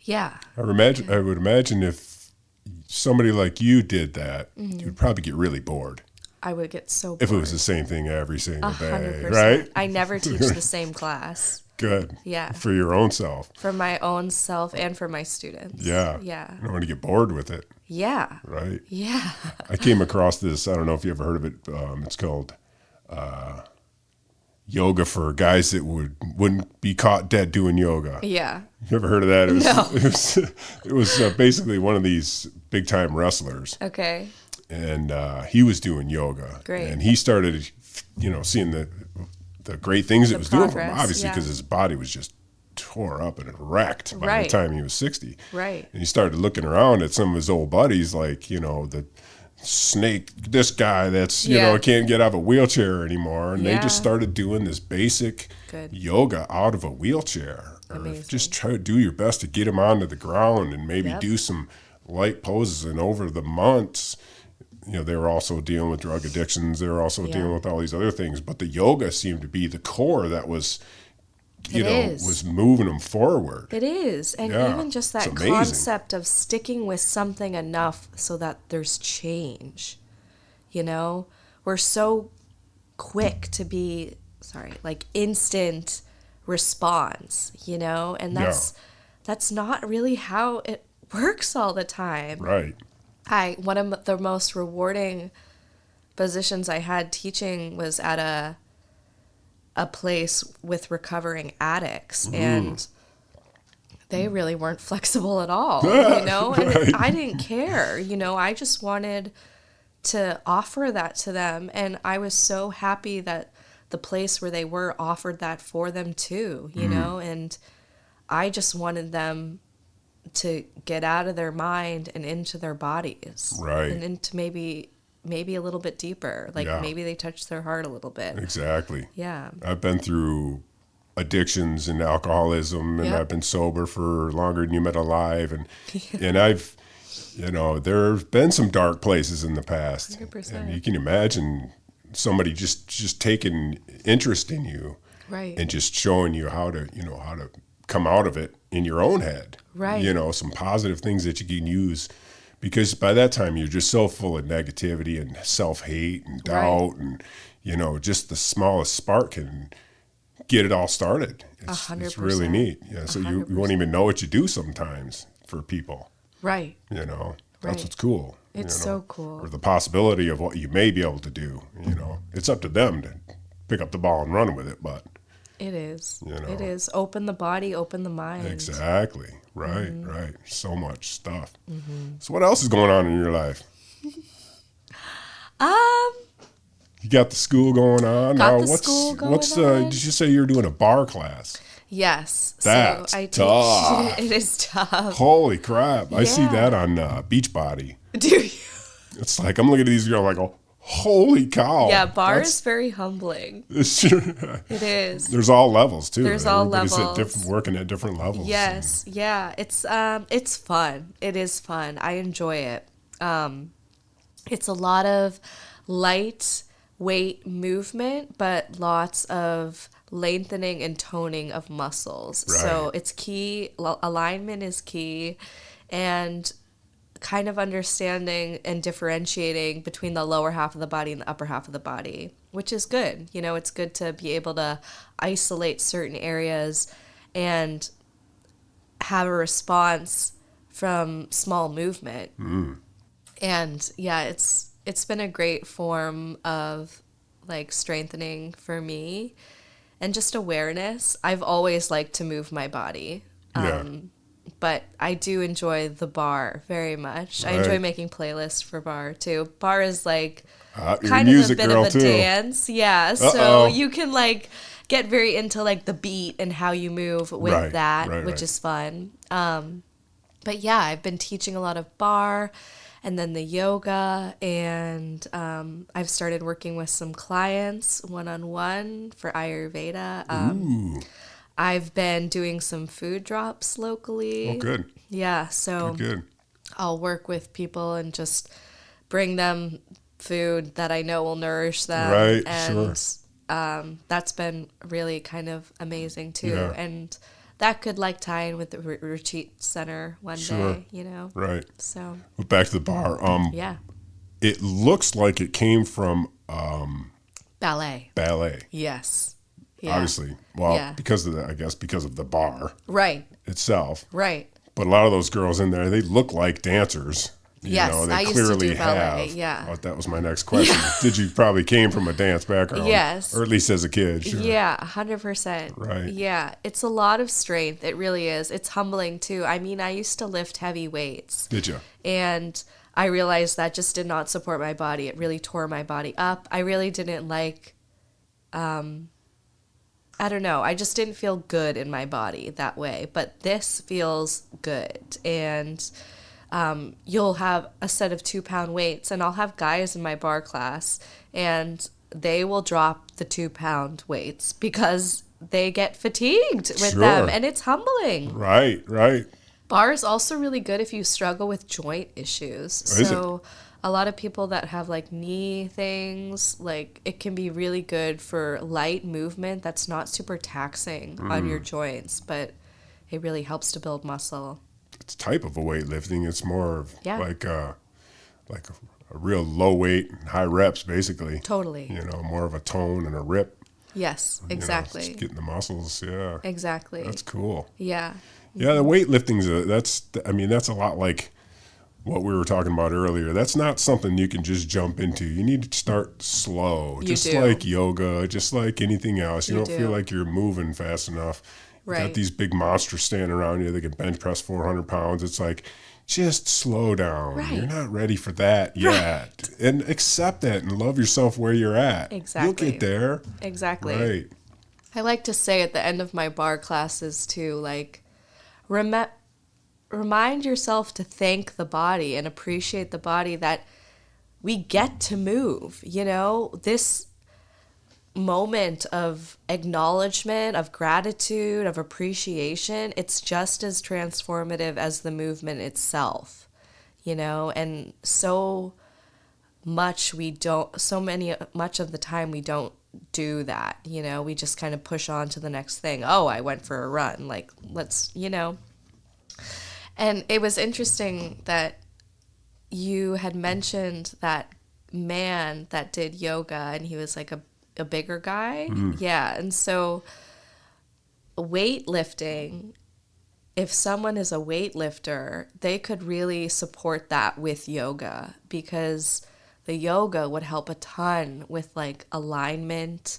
Speaker 2: Yeah.
Speaker 1: I would imagine if somebody like you did that, you'd probably get really bored
Speaker 2: I would get so bored.
Speaker 1: if it was the same thing every single day,
Speaker 2: 100%.
Speaker 1: right?
Speaker 2: I never teach the same class.
Speaker 1: Good.
Speaker 2: Yeah.
Speaker 1: For your own self.
Speaker 2: For my own self and for my students.
Speaker 1: Yeah.
Speaker 2: Yeah.
Speaker 1: You don't want to get bored with it,
Speaker 2: Yeah.
Speaker 1: right?
Speaker 2: Yeah.
Speaker 1: I came across this. I don't know if you ever heard of it. It's called yoga for guys that wouldn't be caught dead doing yoga.
Speaker 2: Yeah.
Speaker 1: You ever heard of that?
Speaker 2: No.
Speaker 1: It was basically one of these big time wrestlers,
Speaker 2: Okay.
Speaker 1: and he was doing yoga.
Speaker 2: Great.
Speaker 1: And he started, seeing the great things it was doing for him,
Speaker 2: progress,
Speaker 1: obviously,
Speaker 2: yeah.
Speaker 1: because his body was just tore up and wrecked by the
Speaker 2: Right.
Speaker 1: time he was 60.
Speaker 2: Right.
Speaker 1: And he started looking around at some of his old buddies, like, the snake, this guy that's,
Speaker 2: Yeah.
Speaker 1: can't get out of a wheelchair anymore. And they
Speaker 2: Yeah.
Speaker 1: just started doing this basic
Speaker 2: Good.
Speaker 1: yoga out of a wheelchair. Or
Speaker 2: Amazing.
Speaker 1: just try to do your best to get him onto the ground and maybe
Speaker 2: Yep.
Speaker 1: do some light poses. And over the months, they were also dealing with drug addictions. They were also
Speaker 2: Yeah.
Speaker 1: dealing with all these other things. But the yoga seemed to be the core that was, was moving them forward.
Speaker 2: It is. And
Speaker 1: Yeah,
Speaker 2: even just that
Speaker 1: it's amazing.
Speaker 2: concept of sticking with something enough so that there's change. We're so quick to be, instant response, and that's not really how it works all the time.
Speaker 1: Right.
Speaker 2: One of the most rewarding positions I had teaching was at a place with recovering addicts, and they really weren't flexible at all, And
Speaker 1: Right.
Speaker 2: I didn't care, I just wanted to offer that to them, and I was so happy that the place where they were offered that for them too, and I just wanted them to get out of their mind and into their bodies,
Speaker 1: Right.
Speaker 2: and into maybe a little bit deeper,
Speaker 1: Yeah.
Speaker 2: maybe they touch their heart a little bit.
Speaker 1: Exactly.
Speaker 2: Yeah.
Speaker 1: I've been through addictions and alcoholism, and
Speaker 2: Yep.
Speaker 1: I've been sober for longer than you met alive, and I've, there's been some dark places in the past,
Speaker 2: 100%.
Speaker 1: and you can imagine somebody just taking interest in you,
Speaker 2: Right.
Speaker 1: and just showing you how to come out of it in your own head,
Speaker 2: Right.
Speaker 1: Some positive things that you can use. Because by that time, you're just so full of negativity and self-hate and doubt, and, just the smallest spark can get it all started. It's
Speaker 2: 100%.
Speaker 1: really neat. Yeah, so you won't even know what you do sometimes for people,
Speaker 2: Right.
Speaker 1: That's
Speaker 2: Right.
Speaker 1: what's cool.
Speaker 2: It's so cool.
Speaker 1: Or the possibility of what you may be able to do, It's up to them to pick up the ball and run with it, but.
Speaker 2: It is.
Speaker 1: You know.
Speaker 2: It is. Open the body, open the mind.
Speaker 1: Exactly. Right, right. So much stuff. So what else is going on in your life? You got the school going on?
Speaker 2: Got the school going on.
Speaker 1: Did you say you were doing a bar class?
Speaker 2: Yes.
Speaker 1: That's
Speaker 2: so I
Speaker 1: tough.
Speaker 2: It is tough.
Speaker 1: Holy crap. I see
Speaker 2: Yeah.
Speaker 1: that on Beachbody.
Speaker 2: Do you?
Speaker 1: It's like, I'm looking at these girls like, oh, holy cow.
Speaker 2: Yeah, bar is very humbling. It is.
Speaker 1: There's all levels, too.
Speaker 2: There's all
Speaker 1: Everybody's
Speaker 2: levels.
Speaker 1: working at different levels.
Speaker 2: Yes, yeah. It's fun. It is fun. I enjoy it. It's a lot of light weight movement, but lots of lengthening and toning of muscles.
Speaker 1: Right.
Speaker 2: So it's key. Alignment is key, and kind of understanding and differentiating between the lower half of the body and the upper half of the body, which is good. It's good to be able to isolate certain areas and have a response from small movement. And yeah, it's been a great form of strengthening for me and just awareness. I've always liked to move my body.
Speaker 1: Yeah.
Speaker 2: But I do enjoy the bar very much. I
Speaker 1: Right.
Speaker 2: enjoy making playlists for bar too. Bar is like
Speaker 1: You're a
Speaker 2: kind of a
Speaker 1: music
Speaker 2: bit
Speaker 1: girl
Speaker 2: of a
Speaker 1: too.
Speaker 2: dance. Yeah. So
Speaker 1: Uh-oh.
Speaker 2: you can like get very into like the beat and how you move with
Speaker 1: Right,
Speaker 2: that,
Speaker 1: right,
Speaker 2: which
Speaker 1: right.
Speaker 2: is fun. But yeah, I've been teaching a lot of bar and then the yoga, and I've started working with some clients one-on-one for Ayurveda.
Speaker 1: Ooh,
Speaker 2: I've been doing some food drops locally.
Speaker 1: oh, good,
Speaker 2: Yeah, so
Speaker 1: good.
Speaker 2: I'll work with people and just bring them food that I know will nourish them.
Speaker 1: Right,
Speaker 2: and
Speaker 1: sure.
Speaker 2: that's been really kind of amazing too.
Speaker 1: Yeah.
Speaker 2: And that could like tie in with the retreat center one
Speaker 1: Sure.
Speaker 2: day, you know.
Speaker 1: Right.
Speaker 2: So
Speaker 1: But back to the bar.
Speaker 2: yeah,
Speaker 1: It looks like it came from
Speaker 2: ballet.
Speaker 1: ballet.
Speaker 2: Yes. Yeah.
Speaker 1: Obviously, well,
Speaker 2: Yeah.
Speaker 1: because of the, I guess because of the bar
Speaker 2: Right.
Speaker 1: itself.
Speaker 2: Right.
Speaker 1: But a lot of those girls in there, they look like dancers. You
Speaker 2: Yes,
Speaker 1: know, they
Speaker 2: I used to
Speaker 1: clearly
Speaker 2: do ballet,
Speaker 1: have.
Speaker 2: yeah.
Speaker 1: Oh, that was my next question. Did you probably came from a dance background?
Speaker 2: Yes.
Speaker 1: Or at least as a kid, sure.
Speaker 2: Yeah, 100%.
Speaker 1: Right.
Speaker 2: Yeah, it's a lot of strength. It really is. It's humbling too. I mean, I used to lift heavy weights.
Speaker 1: Did you?
Speaker 2: And I realized that just did not support my body. It really tore my body up. I really didn't like, I don't know. I just didn't feel good in my body that way. But this feels good. And you'll have a set of 2-pound weights, and I'll have guys in my bar class, and they will drop the 2-pound weights because they get fatigued with
Speaker 1: Sure.
Speaker 2: them. And it's humbling.
Speaker 1: Right, right.
Speaker 2: Bar is also really good if you struggle with joint issues.
Speaker 1: Oh, is
Speaker 2: So a lot of people that have like knee things, like it can be really good for light movement that's not super taxing on your joints, but it really helps to build muscle.
Speaker 1: It's a type of a weightlifting. It's more of
Speaker 2: Yeah.
Speaker 1: like a real low weight, high reps, basically.
Speaker 2: Totally.
Speaker 1: You know, more of a tone and a rip.
Speaker 2: Yes,
Speaker 1: You know,
Speaker 2: exactly.
Speaker 1: just getting the muscles. Yeah.
Speaker 2: Exactly.
Speaker 1: That's cool.
Speaker 2: Yeah.
Speaker 1: Yeah, the weightlifting's that's a lot like what we were talking about earlier. That's not something you can just jump into. You need to start slow,
Speaker 2: You
Speaker 1: just
Speaker 2: do.
Speaker 1: like yoga, just like anything else. You
Speaker 2: You
Speaker 1: don't
Speaker 2: do.
Speaker 1: feel like you're moving fast enough. You got
Speaker 2: Right.
Speaker 1: these big monsters standing around you. They can bench press 400 pounds. It's like, just slow down.
Speaker 2: Right.
Speaker 1: You're not ready for that yet. And accept that and love yourself where you're at.
Speaker 2: Exactly.
Speaker 1: You'll get there.
Speaker 2: Exactly.
Speaker 1: Right.
Speaker 2: I like to say at the end of my bar classes too, like, remind yourself to thank the body and appreciate the body that we get to move. You know, this moment of acknowledgement, of gratitude, of appreciation, it's just as transformative as the movement itself, you know, and much of the time we don't do that, you know, we just kind of push on to the next thing. Oh, I went for a run, like, let's, you know. And it was interesting that you had mentioned that man that did yoga and he was like a bigger guy. Yeah. And so weightlifting, if someone is a weightlifter, they could really support that with yoga, because the yoga would help a ton with like alignment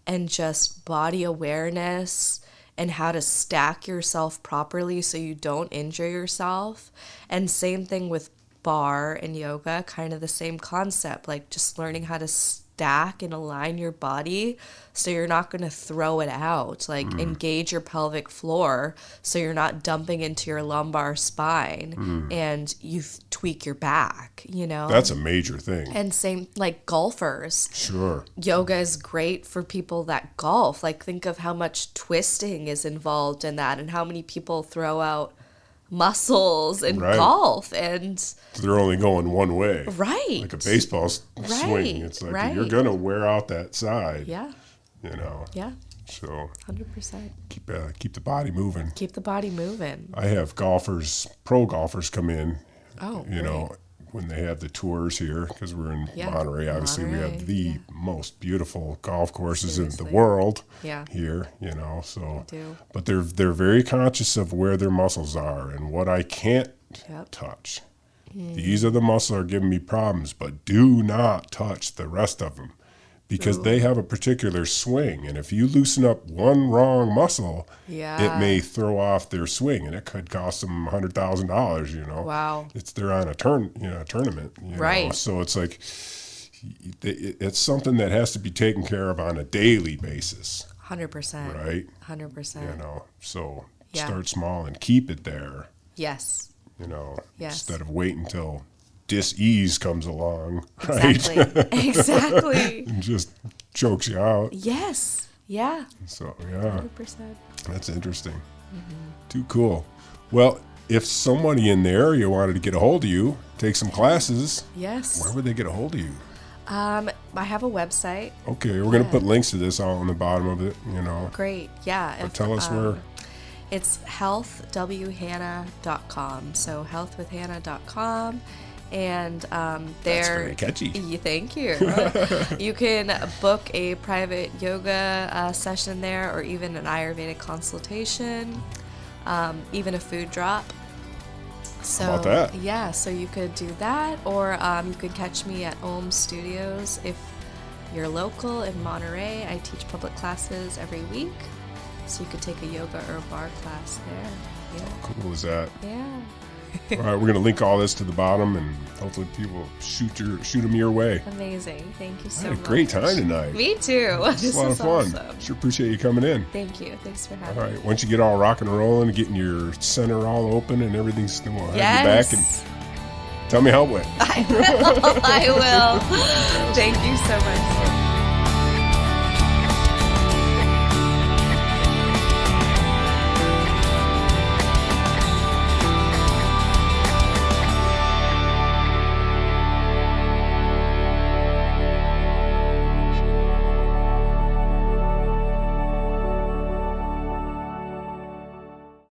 Speaker 2: and just body awareness and how to stack yourself properly so you don't injure yourself. And same thing with bar and yoga, kind of the same concept, like just learning how to stack and align your body so you're not going to throw it out, like engage your pelvic floor so you're not dumping into your lumbar spine and you tweak your back, you know.
Speaker 1: That's a major thing.
Speaker 2: And same like golfers.
Speaker 1: Sure.
Speaker 2: Yoga is great for people that golf. Like, think of how much twisting is involved in that and how many people throw out muscles in
Speaker 1: Right.
Speaker 2: golf. And
Speaker 1: They're only going one way.
Speaker 2: right.
Speaker 1: Like a baseball swing. It's like
Speaker 2: right.
Speaker 1: you're going to wear out that side.
Speaker 2: Yeah.
Speaker 1: You know.
Speaker 2: Yeah.
Speaker 1: So
Speaker 2: 100%.
Speaker 1: keep the body moving.
Speaker 2: Keep the body moving.
Speaker 1: I have pro golfers come in,
Speaker 2: Oh,
Speaker 1: you know, when they have the tours here, because we're in
Speaker 2: Yeah,
Speaker 1: Monterey. Obviously, we
Speaker 2: Monterey,
Speaker 1: have the most beautiful golf courses in
Speaker 2: Seriously.
Speaker 1: the world
Speaker 2: Yeah.
Speaker 1: here, you know. So,
Speaker 2: do.
Speaker 1: but they're very conscious of where their muscles are and what I can't
Speaker 2: Yep.
Speaker 1: touch. These are the muscles that are giving me problems, but do not touch the rest of them, because they have a particular swing. And if you loosen up one wrong muscle, it may throw off their swing, and it could cost them $100,000, you know.
Speaker 2: Wow.
Speaker 1: They're on a tournament, you
Speaker 2: right.
Speaker 1: know. So it's like, it's something that has to be taken care of on a daily basis.
Speaker 2: 100%.
Speaker 1: Right?
Speaker 2: 100%.
Speaker 1: You know, so start small and keep it there.
Speaker 2: Yes.
Speaker 1: You know,
Speaker 2: yes.
Speaker 1: instead of waiting until dis-ease comes along, right?
Speaker 2: Exactly. Exactly.
Speaker 1: And just chokes you out.
Speaker 2: Yes. Yeah.
Speaker 1: So, yeah.
Speaker 2: 100%.
Speaker 1: That's interesting. Too cool. Well, if somebody in the area wanted to get a hold of you, take some classes,
Speaker 2: yes.
Speaker 1: where would they get a hold of you?
Speaker 2: I have a website.
Speaker 1: Okay, we're going to put links to this all on the bottom of it, you know.
Speaker 2: Great. Yeah.
Speaker 1: But tell us where.
Speaker 2: It's healthwhannah.com. So healthwithhannah.com. And there,
Speaker 1: that's very catchy.
Speaker 2: Thank you. You can book a private yoga session there, or even an Ayurvedic consultation, even a food drop. So,
Speaker 1: how about that?
Speaker 2: Yeah, so you could do that, or you could catch me at Om Studios if you're local in Monterey. I teach public classes every week, so you could take a yoga or a barre class there. Yeah.
Speaker 1: How cool is that?
Speaker 2: Yeah.
Speaker 1: All right, we're going to link all this to the bottom, and hopefully people shoot them your way.
Speaker 2: Amazing. Thank you so
Speaker 1: I had
Speaker 2: much.
Speaker 1: a great time tonight.
Speaker 2: Me too.
Speaker 1: It's a lot of fun.
Speaker 2: Awesome.
Speaker 1: Sure appreciate you coming in.
Speaker 2: Thank you. Thanks for having
Speaker 1: me. All
Speaker 2: me.
Speaker 1: right, once you get all rock and rolling, getting your center all open and everything's, we'll have you back and tell me how it went.
Speaker 2: I will. I will. Thank you so much.